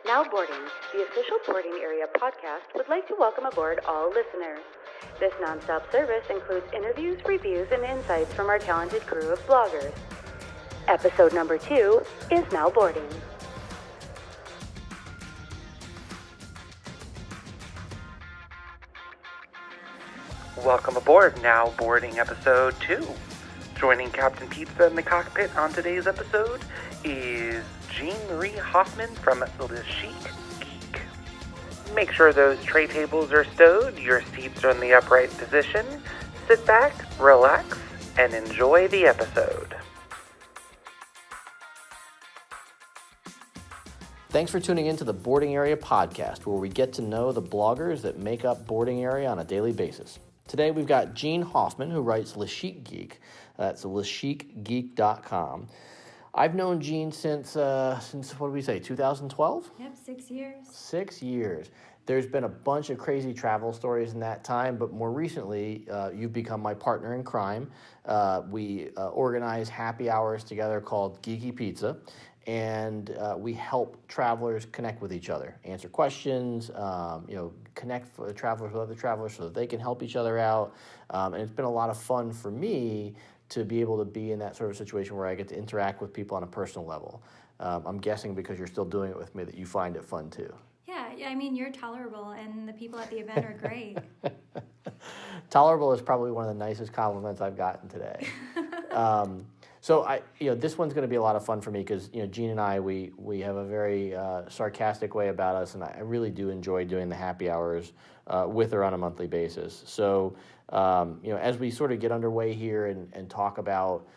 NowBoarding, the official Boarding Area podcast, would like to welcome aboard all listeners. This nonstop service includes interviews, reviews, and insights from our talented crew of bloggers. Episode number 2 is NowBoarding. Welcome aboard NowBoarding episode 2. Joining Captain Pizza in the cockpit on today's episode is Jeanne Hoffman from the Chic Geek. Make sure those tray tables are stowed, your seats are in the upright position. Sit back, relax, and enjoy the episode. Thanks for tuning in to the Boarding Area podcast, where we get to know the bloggers that make up Boarding Area on a daily basis. Today we've got Jeanne Hoffman, who writes Chic Geek. That's chicgeek.com. I've known Jeanne since what did we say, 2012? Yep, 6 years. 6 years. There's been a bunch of crazy travel stories in that time, but more recently, you've become my partner in crime. We organize happy hours together called Geeky Pizza, and we help travelers connect with each other, answer questions, connect travelers with other travelers so that they can help each other out. And it's been a lot of fun for me to be able to be in that sort of situation where I get to interact with people on a personal level. I'm guessing because you're still doing it with me that you find it fun too. Yeah, I mean, you're tolerable, and the people at the event are great. Tolerable is probably one of the nicest compliments I've gotten today. So this one's going to be a lot of fun for me because Jeanne and I we have a very sarcastic way about us, and I really do enjoy doing the happy hours with her on a monthly basis. So as we sort of get underway here and talk about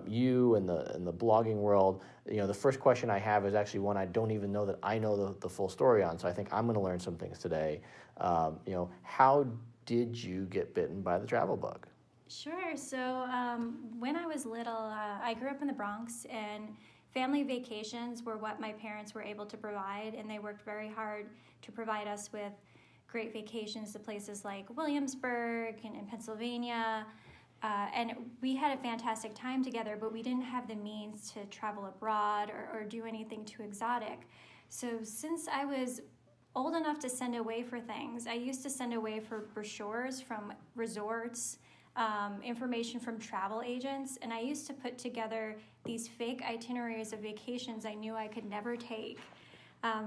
you and the blogging world, the first question I have is actually one I don't even know that I know the full story on. So I think I'm going to learn some things today. How did you get bitten by the travel bug? Sure. So when I was little, I grew up in the Bronx, and family vacations were what my parents were able to provide, and they worked very hard to provide us with great vacations to places like Williamsburg and in Pennsylvania. And we had a fantastic time together, but we didn't have the means to travel abroad or do anything too exotic. So since I was old enough to send away for things, I used to send away for brochures from resorts, information from travel agents, and I used to put together these fake itineraries of vacations I knew I could never take.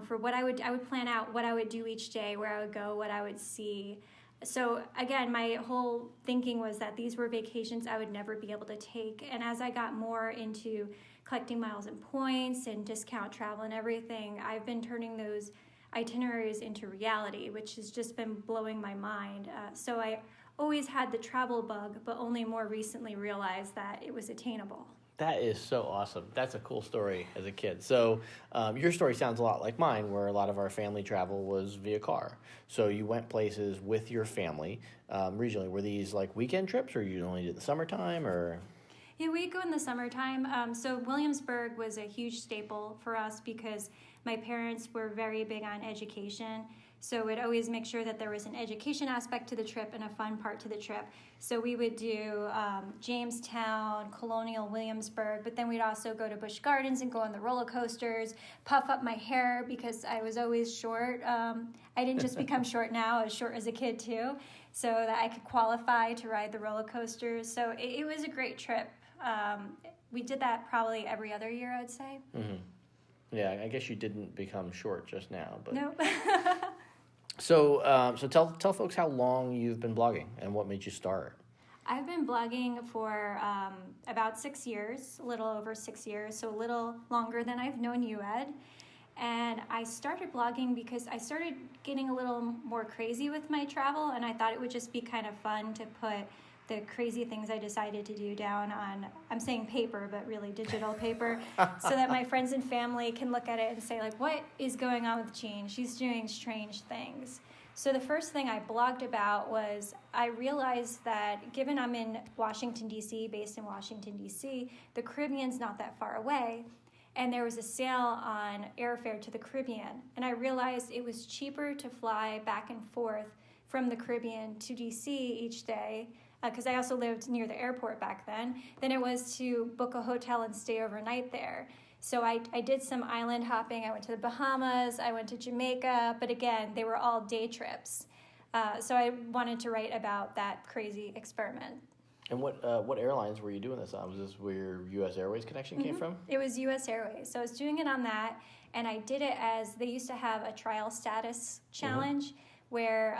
For what I would plan out what I would do each day, where I would go, what I would see. So again, my whole thinking was that these were vacations I would never be able to take. And as I got more into collecting miles and points and discount travel and everything, I've been turning those itineraries into reality, which has just been blowing my mind. So I always had the travel bug, but only more recently realized that it was attainable. That is so awesome. That's a cool story as a kid. So your story sounds a lot like mine, where a lot of our family travel was via car. So you went places with your family regionally. Were these like weekend trips, or you only did the summertime, or? Yeah, we go in the summertime. So Williamsburg was a huge staple for us because my parents were very big on education. So we'd always make sure that there was an education aspect to the trip and a fun part to the trip. So we would do Jamestown, Colonial Williamsburg, but then we'd also go to Busch Gardens and go on the roller coasters, puff up my hair because I was always short. I didn't just become short now, I was short as a kid too, so that I could qualify to ride the roller coasters. So it was a great trip. We did that probably every other year, I'd say. Mm-hmm. Yeah, I guess you didn't become short just now. But nope. So tell folks how long you've been blogging and what made you start. I've been blogging for about 6 years, a little over 6 years, so a little longer than I've known you, Ed. And I started blogging because I started getting a little more crazy with my travel, and I thought it would just be kind of fun to put the crazy things I decided to do down on, I'm saying paper, but really digital paper, so that my friends and family can look at it and say, like, what is going on with Jeanne? She's doing strange things. So the first thing I blogged about was I realized that given I'm in Washington, D.C., based in Washington, D.C., the Caribbean's not that far away, and there was a sale on airfare to the Caribbean, and I realized it was cheaper to fly back and forth from the Caribbean to D.C. each day because I also lived near the airport back then it was to book a hotel and stay overnight there. So I did some island hopping. I went to the Bahamas, I went to Jamaica, but again, they were all day trips. So I wanted to write about that crazy experiment. And what airlines were you doing this on? Was this where your US Airways connection came from? It was US Airways. So I was doing it on that, and I did it as they used to have a trial status challenge where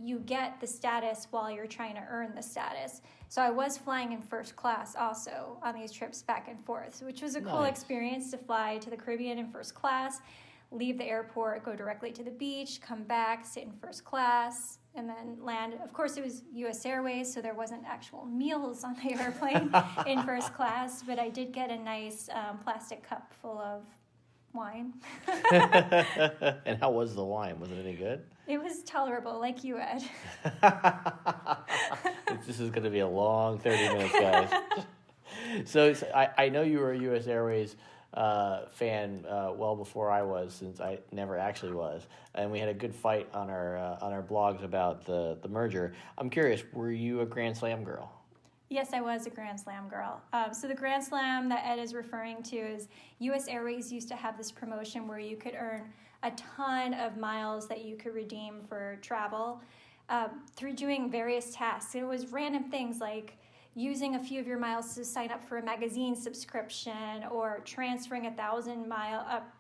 you get the status while you're trying to earn the status. So I was flying in first class also on these trips back and forth, which was a cool experience to fly to the Caribbean in first class, leave the airport, go directly to the beach, come back, sit in first class, and then land. Of course, it was US Airways, so there wasn't actual meals on the airplane in first class, but I did get a nice plastic cup full of wine. And how was the wine? Was it any good? It was tolerable, like you, Ed. This is going to be a long 30 minutes, guys. So I know you were a US Airways fan well before I was, since I never actually was, and we had a good fight on our blogs about the merger. I'm curious, were you a Grand Slam girl? Yes, I was a Grand Slam girl. So the Grand Slam that Ed is referring to is US Airways used to have this promotion where you could earn a ton of miles that you could redeem for travel through doing various tasks. It was random things like using a few of your miles to sign up for a magazine subscription, or transferring 1,000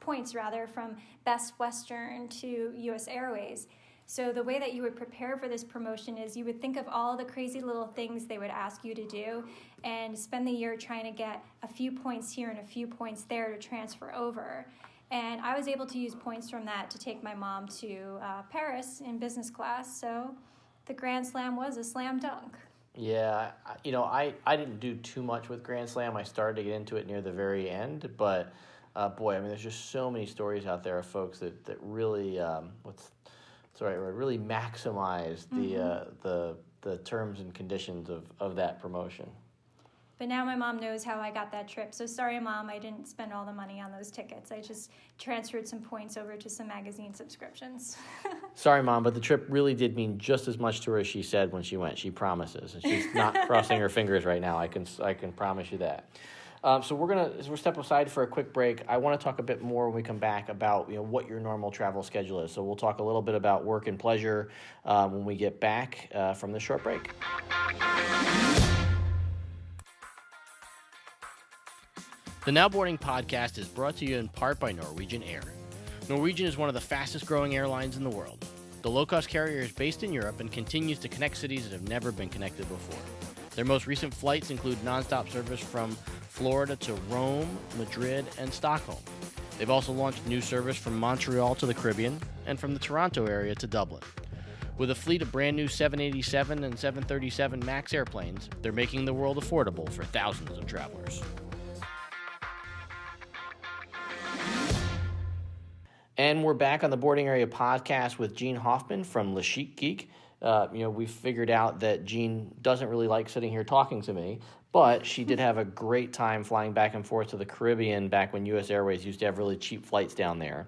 points from Best Western to US Airways. So the way that you would prepare for this promotion is you would think of all the crazy little things they would ask you to do and spend the year trying to get a few points here and a few points there to transfer over. And I was able to use points from that to take my mom to Paris in business class. So the Grand Slam was a slam dunk. Yeah, I didn't do too much with Grand Slam. I started to get into it near the very end, but boy, I mean, there's just so many stories out there of folks that really really maximize the terms and conditions of that promotion. But now my mom knows how I got that trip. So sorry, Mom, I didn't spend all the money on those tickets. I just transferred some points over to some magazine subscriptions. Sorry, Mom, but the trip really did mean just as much to her as she said when she went. She promises. And she's not crossing her fingers right now. I can promise you that. So we'll step aside for a quick break. I want to talk a bit more when we come back about what your normal travel schedule is. So we'll talk a little bit about work and pleasure when we get back from this short break. The NowBoarding podcast is brought to you in part by Norwegian Air. Norwegian is one of the fastest growing airlines in the world. The low-cost carrier is based in Europe and continues to connect cities that have never been connected before. Their most recent flights include nonstop service from Florida to Rome, Madrid, and Stockholm. They've also launched new service from Montreal to the Caribbean and from the Toronto area to Dublin. With a fleet of brand new 787 and 737 MAX airplanes, they're making the world affordable for thousands of travelers. And we're back on the BoardingArea podcast with Jeanne Hoffman from Chic Geek. We figured out that Jeanne doesn't really like sitting here talking to me, but she did have a great time flying back and forth to the Caribbean back when US Airways used to have really cheap flights down there,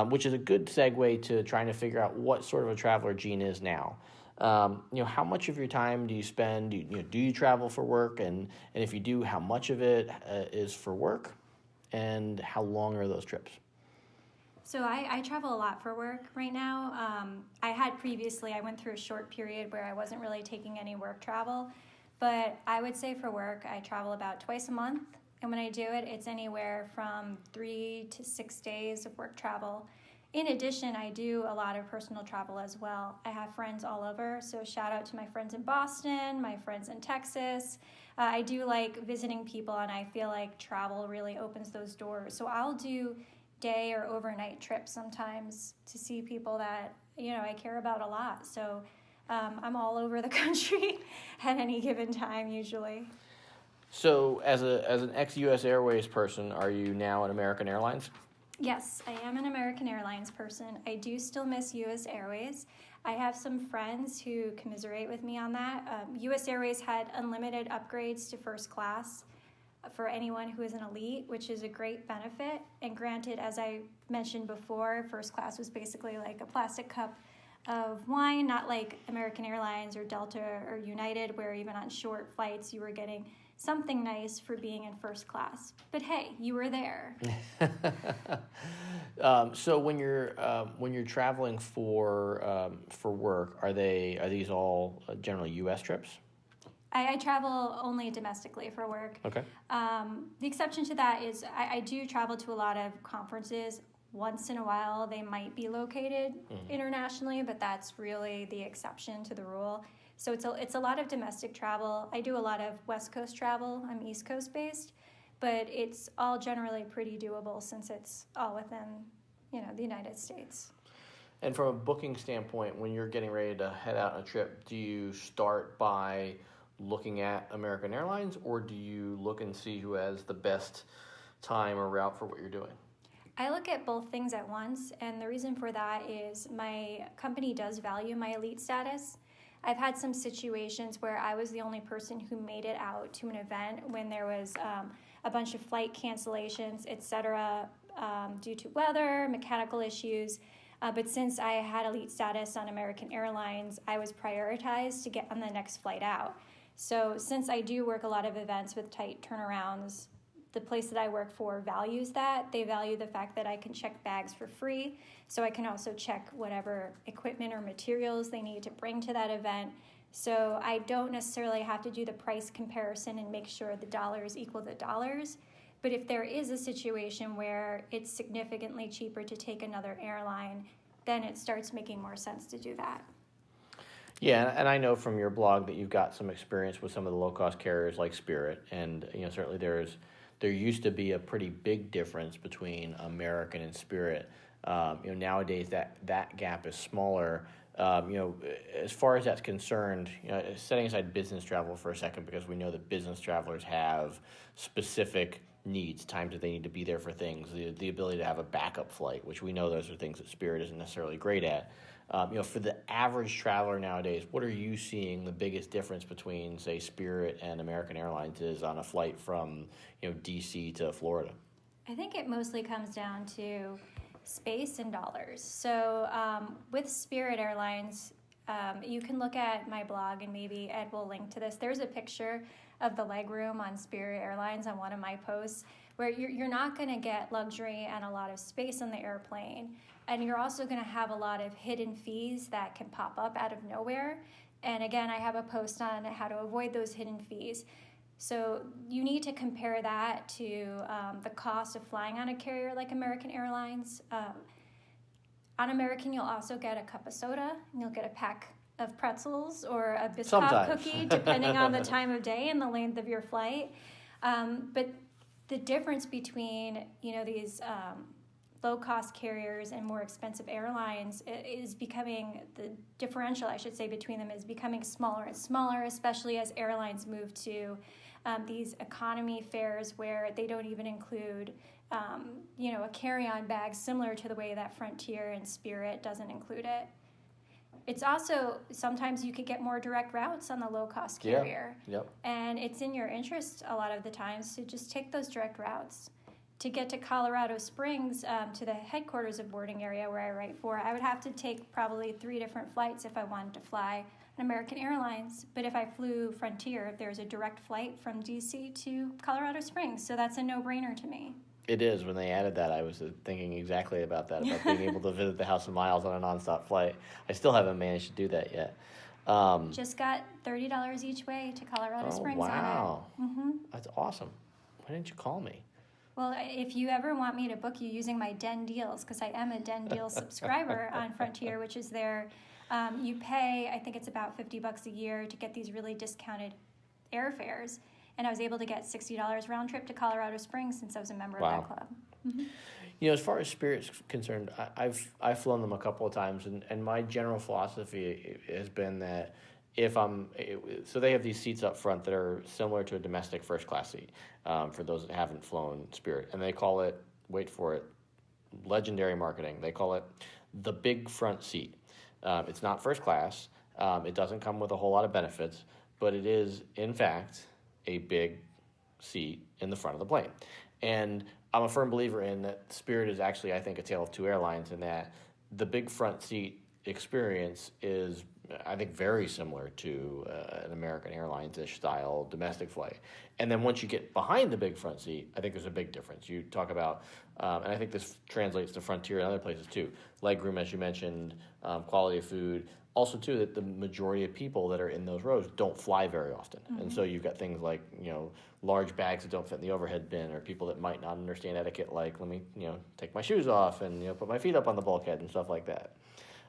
which is a good segue to trying to figure out what sort of a traveler Jeanne is now. How much of your time do you spend? Do you travel for work? And if you do, how much of it is for work? And how long are those trips? So I travel a lot for work right now. I went through a short period where I wasn't really taking any work travel, but I would say for work, I travel about twice a month. And when I do it, it's anywhere from 3 to 6 days of work travel. In addition, I do a lot of personal travel as well. I have friends all over, so shout out to my friends in Boston, my friends in Texas. I do like visiting people, and I feel like travel really opens those doors. So I'll do day or overnight trips sometimes to see people that I care about a lot. So I'm all over the country at any given time usually. So as an ex-US Airways person, are you now at American Airlines? Yes, I am an American Airlines person. I do still miss US Airways. I have some friends who commiserate with me on that. US Airways had unlimited upgrades to first class for anyone who is an elite, which is a great benefit. And granted, as I mentioned before, first class was basically like a plastic cup of wine, not like American Airlines or Delta or United, where even on short flights you were getting something nice for being in first class. But hey, you were there. So when you're traveling for work, are these all generally U.S. trips? I travel only domestically for work. Okay. The exception to that is I do travel to a lot of conferences. Once in a while, they might be located internationally, but that's really the exception to the rule. So it's a lot of domestic travel. I do a lot of West Coast travel. I'm East Coast based, but it's all generally pretty doable since it's all within, the United States. And from a booking standpoint, when you're getting ready to head out on a trip, do you start by looking at American Airlines, or do you look and see who has the best time or route for what you're doing? I look at both things at once, and the reason for that is my company does value my elite status. I've had some situations where I was the only person who made it out to an event when there was a bunch of flight cancellations, etc., due to weather, mechanical issues. But since I had elite status on American Airlines, I was prioritized to get on the next flight out. So since I do work a lot of events with tight turnarounds, the place that I work for values that. They value the fact that I can check bags for free, so I can also check whatever equipment or materials they need to bring to that event. So I don't necessarily have to do the price comparison and make sure the dollars equal the dollars. But if there is a situation where it's significantly cheaper to take another airline, then it starts making more sense to do that. Yeah, and I know from your blog that you've got some experience with some of the low-cost carriers like Spirit, and certainly there used to be a pretty big difference between American and Spirit. Nowadays that gap is smaller. As far as that's concerned, setting aside business travel for a second, because we know that business travelers have specific needs, times that they need to be there for things, the ability to have a backup flight, which we know those are things that Spirit isn't necessarily great at. For the average traveler nowadays, what are you seeing the biggest difference between, say, Spirit and American Airlines is on a flight from, D.C. to Florida? I think it mostly comes down to space and dollars. So with Spirit Airlines, you can look at my blog, and maybe Ed will link to this. There's a picture of the legroom on Spirit Airlines on one of my posts, where you're not going to get luxury and a lot of space on the airplane. And you're also going to have a lot of hidden fees that can pop up out of nowhere. And again, I have a post on how to avoid those hidden fees. So you need to compare that to the cost of flying on a carrier like American Airlines. On American, you'll also get a cup of soda, and you'll get a pack of pretzels or a Biscoff cookie, depending on the time of day and the length of your flight. But the difference between these low-cost carriers and more expensive airlines is becoming, the differential, I should say, between them is becoming smaller and smaller, especially as airlines move to these economy fares where they don't even include, a carry-on bag, similar to the way that Frontier and Spirit doesn't include it. It's also, sometimes you could get more direct routes on the low-cost carrier. Yeah. Yep. And it's in your interest a lot of the times to just take those direct routes. To get to Colorado Springs, to the headquarters of BoardingArea where I write for, I would have to take probably 3 different flights if I wanted to fly on American Airlines. But if I flew Frontier, there's a direct flight from D.C. to Colorado Springs. So that's a no-brainer to me. It is. When they added that, I was thinking exactly about that, about being able to visit the House of Miles on a nonstop flight. I still haven't managed to do that yet. Just got $30 each way to Colorado Springs. Wow. On it. Mm-hmm. That's awesome. Why didn't you call me? Well, if you ever want me to book you using my Den Deals, because I am a Den Deals subscriber on Frontier, which is their, you pay, I think it's about $50 a year to get these really discounted airfares. And I was able to get $60 round trip to Colorado Springs since I was a member of that club. Mm-hmm. As far as Spirit's concerned, I've flown them a couple of times, and my general philosophy has been that so they have these seats up front that are similar to a domestic first class seat for those that haven't flown Spirit, and they call it, wait for it, legendary marketing. They call it the big front seat. It's not first class. It doesn't come with a whole lot of benefits, but it is in fact a big seat in the front of the plane. And I'm a firm believer in that Spirit is actually, I think, a tale of two airlines, in that the big front seat experience is, I think, very similar to an American Airlines-ish style domestic flight. And then once you get behind the big front seat, I think there's a big difference. You talk about, and I think this translates to Frontier and other places too, legroom, as you mentioned, quality of food. Also, too, that the majority of people that are in those rows don't fly very often. Mm-hmm. And so you've got things like, large bags that don't fit in the overhead bin, or people that might not understand etiquette, like, let me, take my shoes off and, put my feet up on the bulkhead and stuff like that.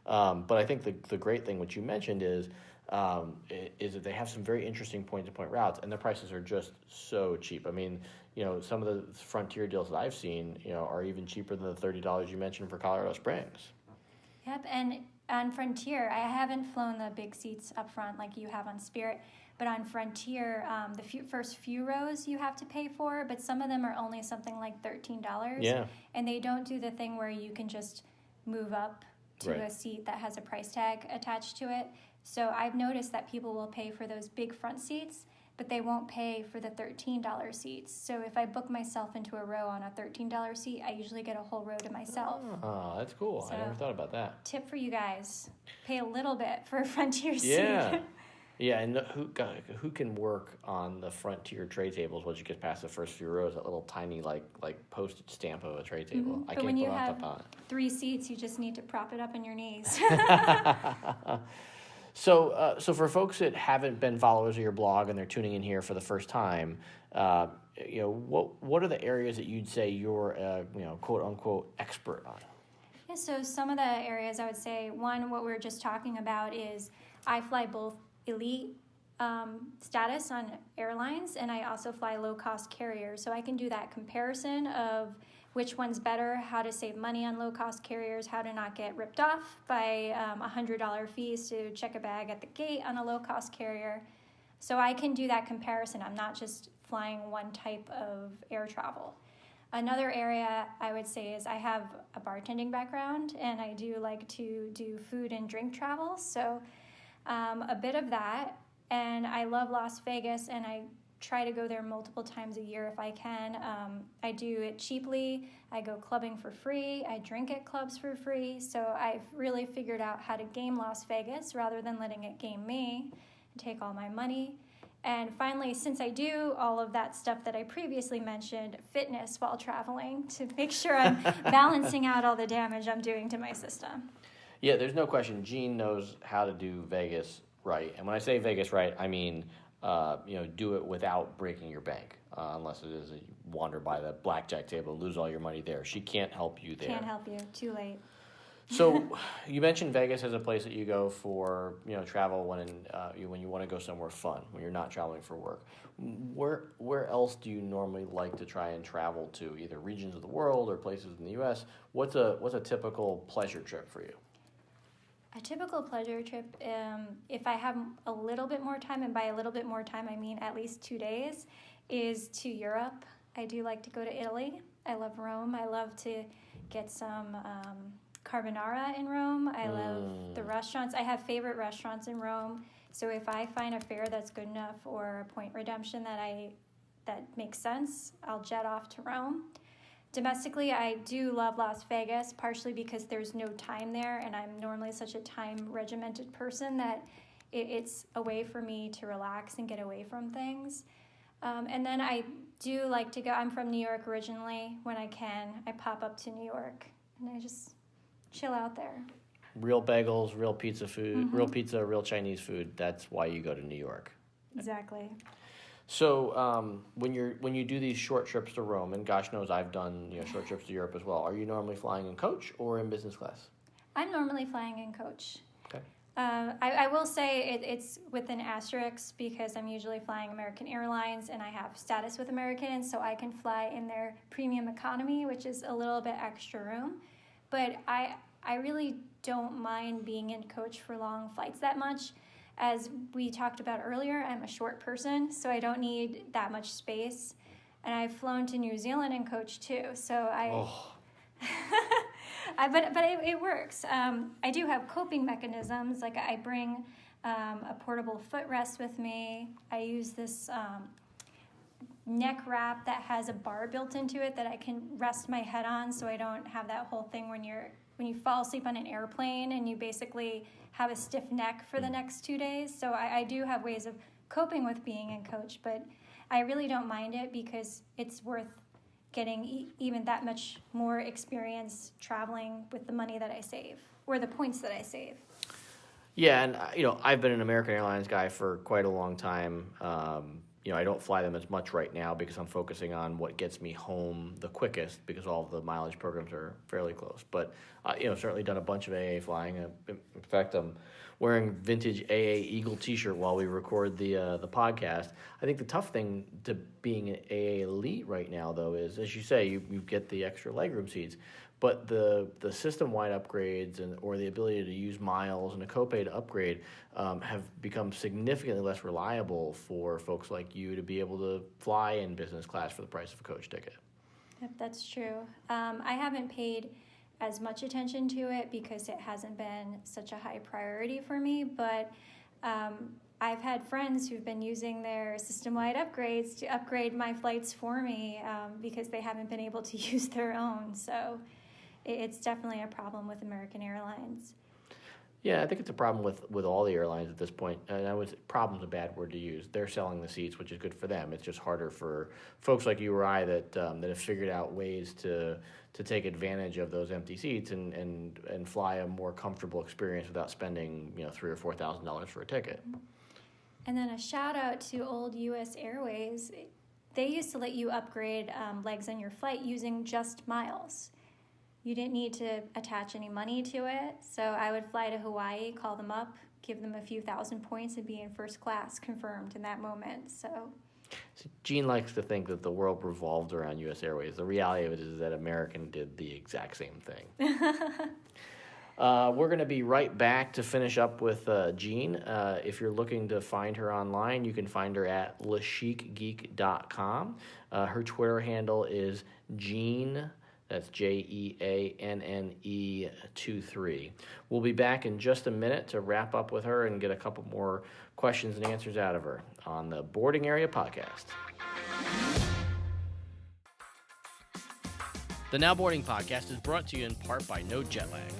But I think the great thing, which you mentioned, is that they have some very interesting point-to-point routes, and the prices are just so cheap. I mean, some of the Frontier deals that I've seen, are even cheaper than the $30 you mentioned for Colorado Springs. Yep, and on Frontier, I haven't flown the big seats up front like you have on Spirit, but on Frontier, the first few rows you have to pay for, but some of them are only something like $13. Yeah. And they don't do the thing where you can just move up to a seat that has a price tag attached to it. So I've noticed that people will pay for those big front seats, but they won't pay for the $13 seats. So if I book myself into a row on a $13 seat, I usually get a whole row to myself. Oh, that's cool. So, I never thought about that. Tip for you guys, pay a little bit for a Frontier seat. Yeah, and who can work on the Frontier tray tables once you get past the first few rows? That little tiny like postage stamp of a tray table. Mm-hmm. But when you have 3 seats, you just need to prop it up in your knees. So for folks that haven't been followers of your blog and they're tuning in here for the first time, what are the areas that you'd say you're quote unquote expert on? Yeah, so some of the areas I would say, one, what we were just talking about is I fly both elite status on airlines, and I also fly low-cost carriers. So I can do that comparison of which one's better, how to save money on low-cost carriers, how to not get ripped off by $100 fees to check a bag at the gate on a low-cost carrier. So I can do that comparison. I'm not just flying one type of air travel. Another area I would say is I have a bartending background, and I do like to do food and drink travel. So a bit of that, and I love Las Vegas, and I try to go there multiple times a year if I can. I do it cheaply. I go clubbing for free. I drink at clubs for free. So I've really figured out how to game Las Vegas rather than letting it game me and take all my money. And finally, since I do all of that stuff that I previously mentioned, fitness while traveling to make sure I'm balancing out all the damage I'm doing to my system. Yeah, there's no question. Jeanne knows how to do Vegas right. And when I say Vegas right, I mean, do it without breaking your bank, unless it is you wander by the blackjack table and lose all your money there. She can't help you there. Can't help you. Too late. So you mentioned Vegas as a place that you go for, travel when you want to go somewhere fun, when you're not traveling for work. Where else do you normally like to try and travel to, either regions of the world or places in the U.S.? What's a typical pleasure trip for you? A typical pleasure trip, if I have a little bit more time, and by a little bit more time I mean at least 2 days, is to Europe. I do like to go to Italy. I love Rome. I love to get some carbonara in Rome. I love the restaurants. I have favorite restaurants in Rome. So if I find a fare that's good enough or a point redemption that makes sense, I'll jet off to Rome. Domestically, I do love Las Vegas, partially because there's no time there, and I'm normally such a time-regimented person that it's a way for me to relax and get away from things. And then I do like to go, I'm from New York originally. When I can, I pop up to New York, and I just chill out there. Real bagels, real pizza food, real pizza, real Chinese food. That's why you go to New York. Exactly. So when you do these short trips to Rome, and gosh knows I've done short trips to Europe as well, are you normally flying in coach or in business class? I'm normally flying in coach. Okay. I will say it's with an asterisk because I'm usually flying American Airlines and I have status with American, so I can fly in their premium economy, which is a little bit extra room. But I really don't mind being in coach for long flights that much. As we talked about earlier, I'm a short person, so I don't need that much space. And I've flown to New Zealand in coach too, so but it works. I do have coping mechanisms, like I bring a portable footrest with me. I use this neck wrap that has a bar built into it that I can rest my head on, so I don't have that whole thing when when you fall asleep on an airplane and you basically have a stiff neck for the next 2 days. So I do have ways of coping with being a coach, but I really don't mind it because it's worth getting even that much more experience traveling with the money that I save or the points that I save. Yeah, and I've been an American Airlines guy for quite a long time. I don't fly them as much right now because I'm focusing on what gets me home the quickest because all of the mileage programs are fairly close. But certainly done a bunch of AA flying. In fact, I'm wearing vintage AA Eagle T-shirt while we record the podcast. I think the tough thing to being an AA elite right now, though, is as you say, you get the extra legroom seats. But the system-wide upgrades or the ability to use miles and a copay to upgrade have become significantly less reliable for folks like you to be able to fly in business class for the price of a coach ticket. Yep, that's true. I haven't paid as much attention to it because it hasn't been such a high priority for me, but I've had friends who've been using their system-wide upgrades to upgrade my flights for me because they haven't been able to use their own. So it's definitely a problem with American Airlines. Yeah, I think it's a problem with all the airlines at this point. And problem's a bad word to use. They're selling the seats, which is good for them. It's just harder for folks like you or I that have figured out ways to take advantage of those empty seats and fly a more comfortable experience without spending $3,000 or $4,000 for a ticket. And then a shout out to old US Airways. They used to let you upgrade legs on your flight using just miles. You didn't need to attach any money to it. So I would fly to Hawaii, call them up, give them a few thousand points, and be in first class confirmed in that moment. So Jeanne likes to think that the world revolved around US Airways. The reality of it is that American did the exact same thing. We're going to be right back to finish up with Jeanne. If you're looking to find her online, you can find her at chicgeek.com. Her Twitter handle is Jeanne. That's JEANNE 23. We'll be back in just a minute to wrap up with her and get a couple more questions and answers out of her on the Boarding Area podcast. The NowBoarding podcast is brought to you in part by No Jet Lag.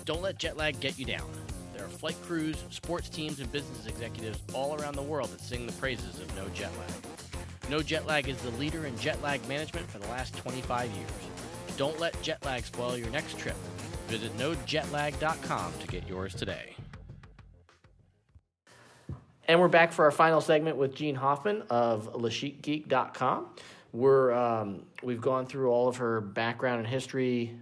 Don't let jet lag get you down. There are flight crews, sports teams, and business executives all around the world that sing the praises of No Jet Lag. No Jet Lag is the leader in jet lag management for the last 25 years. Don't let jet lag spoil your next trip. Visit nojetlag.com to get yours today. And we're back for our final segment with Jeanne Hoffman of chicgeek.com. We've gone through all of her background and history.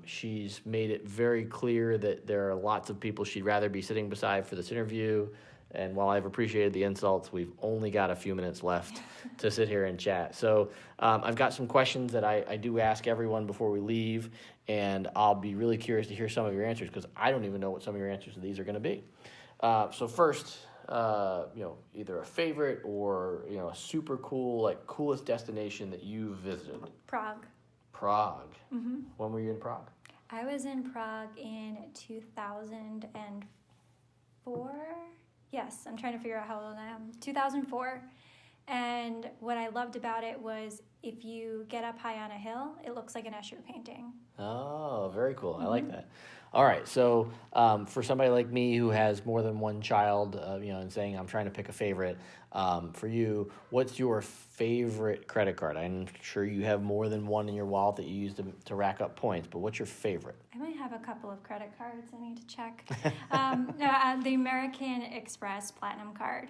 She's made it very clear that there are lots of people she'd rather be sitting beside for this interview. And while I've appreciated the insults, we've only got a few minutes left to sit here and chat. So I've got some questions that I do ask everyone before we leave, and I'll be really curious to hear some of your answers because I don't even know what some of your answers to these are going to be. So first, either a favorite or a super cool, coolest destination that you've visited. Prague. Prague. Mm-hmm. When were you in Prague? I was in Prague in 2004. Yes, I'm trying to figure out how old I am. 2004. And what I loved about it was if you get up high on a hill, it looks like an Escher painting. Oh, very cool. Mm-hmm. I like that. All right. So for somebody like me who has more than one child, and saying I'm trying to pick a favorite, for you, what's your favorite credit card? I'm sure you have more than one in your wallet that you use to rack up points, but what's your favorite? I might have a couple of credit cards. I need to check. The American Express Platinum card.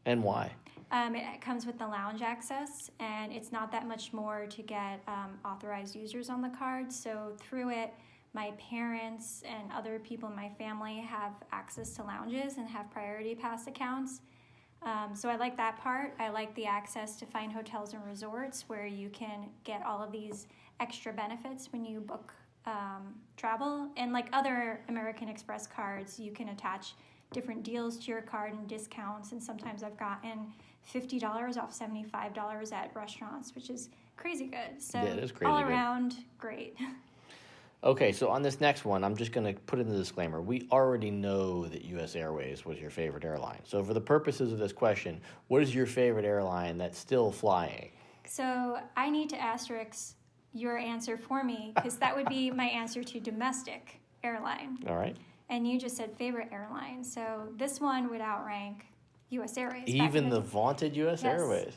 And why? It comes with the lounge access, and it's not that much more to get authorized users on the card. So through it, my parents and other people in my family have access to lounges and have priority pass accounts. So I like that part. I like the access to fine hotels and resorts where you can get all of these extra benefits when you book travel. And like other American Express cards, you can attach different deals to your card and discounts. And sometimes I've gotten $50 off $75 at restaurants, which is crazy good. So yeah, it is crazy all good. Around, great. Okay, so on this next one, I'm just going to put in the disclaimer. We already know that US Airways was your favorite airline. So for the purposes of this question, what is your favorite airline that's still flying? So I need to asterisk your answer for me, because that would be my answer to domestic airline. All right. And you just said favorite airline. So this one would outrank US Airways. Even the vaunted US Yes. Airways.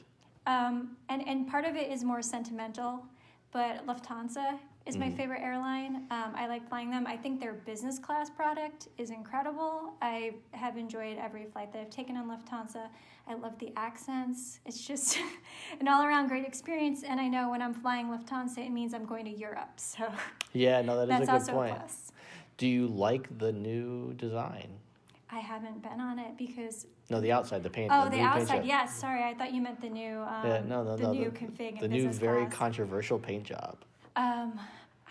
And part of it is more sentimental, but Lufthansa is my favorite airline. I like flying them. I think their business class product is incredible. I have enjoyed every flight that I've taken on Lufthansa. I love the accents. It's just an all-around great experience. And I know when I'm flying Lufthansa, it means I'm going to Europe. So Yeah, no, that is that's a good also point. a plus. Do you like the new design? I haven't been on it because... No, the outside, the paint. Oh, the the new paint outside, job. yes. Sorry, I thought you meant the new new config The and new business very class. controversial paint job.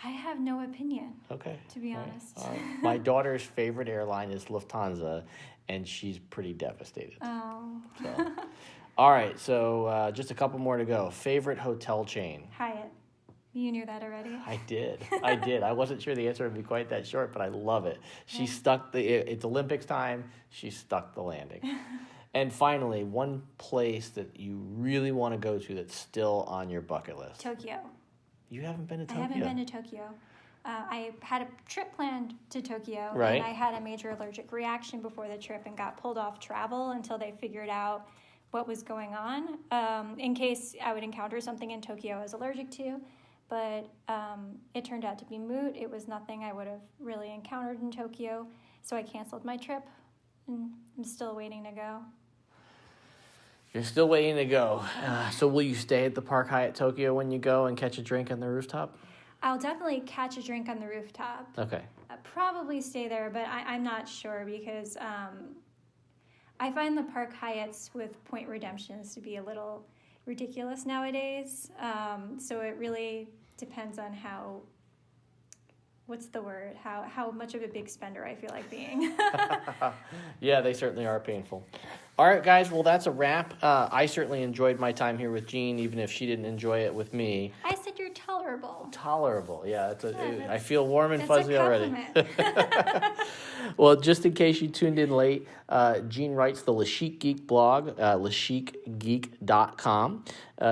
I have no opinion, Okay. to be All right. honest. All right. My daughter's favorite airline is Lufthansa, and she's pretty devastated. Oh, So. All right, so just a couple more to go. Favorite hotel chain? Hyatt. You knew that already. I did. I wasn't sure the answer would be quite that short, but I love it. She stuck it's Olympics time. She stuck the landing. And finally, one place that you really want to go to that's still on your bucket list. Tokyo. You haven't been to Tokyo? I haven't been to Tokyo. I had a trip planned to Tokyo, Right. and I had a major allergic reaction before the trip and got pulled off travel until they figured out what was going on, in case I would encounter something in Tokyo I was allergic to. But it turned out to be moot. It was nothing I would have really encountered in Tokyo, so I canceled my trip, and I'm still waiting to go. You're still waiting to go. So will you stay at the Park Hyatt Tokyo when you go and catch a drink on the rooftop? I'll definitely catch a drink on the rooftop. Okay. I'll probably stay there, but I'm not sure because I find the Park Hyatts with point redemptions to be a little ridiculous nowadays. So it really depends on how much of a big spender I feel like being. Yeah, they certainly are painful. All right, guys, well, that's a wrap. I certainly enjoyed my time here with Jeanne, even if she didn't enjoy it with me. I said you're tolerable. Tolerable, yeah. Yeah, I feel warm and That's fuzzy a already. compliment. Well, just in case you tuned in late, Jeanne writes the Chic Geek blog, chicgeek.com.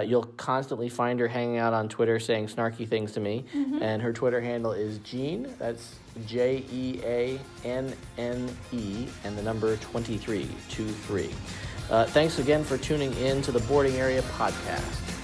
You'll constantly find her hanging out on Twitter saying snarky things to me. Mm-hmm. And her Twitter handle is Jeanne, that's Jeanne, and the number 2323. Thanks again for tuning in to the Boarding Area podcast.